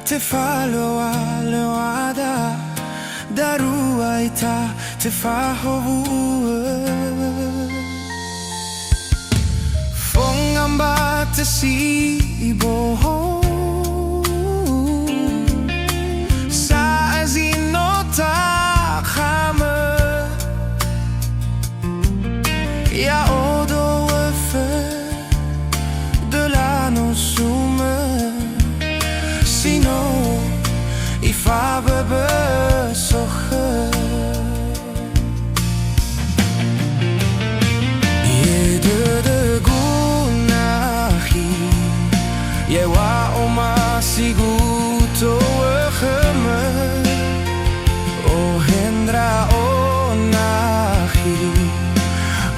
Tefalua walowada Darua ita tefahowu'o Fongambato sibohou Sa zino takhamo wofo dola nosumo Sino ifabobo sokho dodogu nahia waomasigu utou'o khomo ndra'o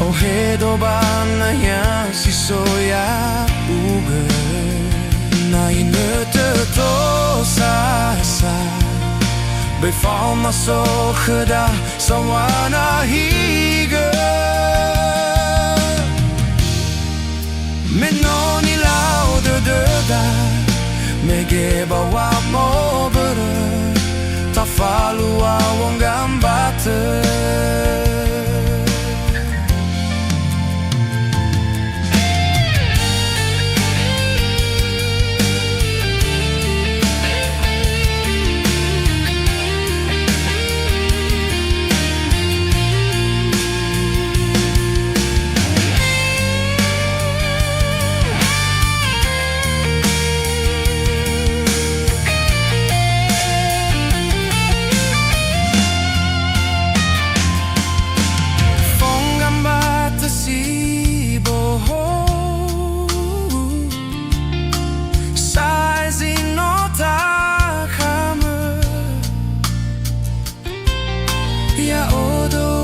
Ohedo nahia sisoya uge utotona Befalma sokho da nahia Menoni lau doda Megeba waomasigu Tefalua Fongambatö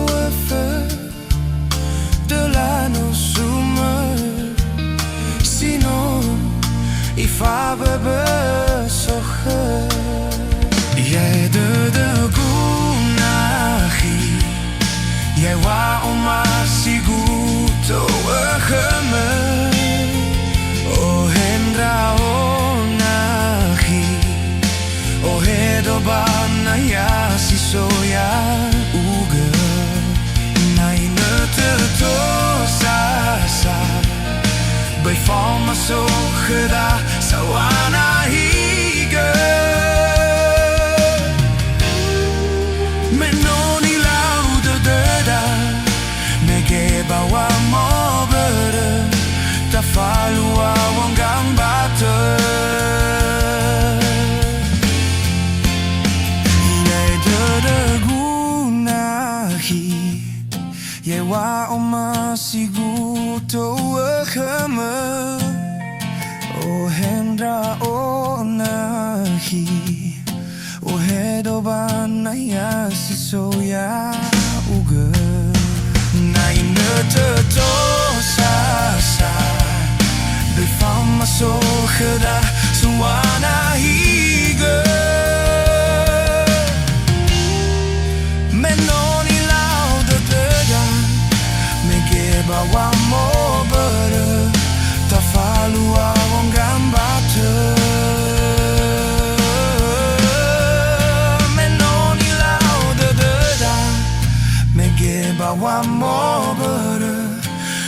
wofo dola nosumo Sino ifabobo sokho dodogu nahia waomasigu utou'o khomo ndra'o Ohedo nahia sisoya uge utotona Befalma sokho da nahia Menoni lau doda Megeba waomasigu Tefalua Fongambatö waomasigu utou'o khomo ndra'o Ohedo nahia sisoya uge utotona Befalma sokho da nahia Menoni lau doda Megeba waomasigu Tefalua Fongambatö Menoni lau doda Megeba waomasigu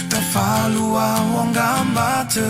Tefalua Fongambatö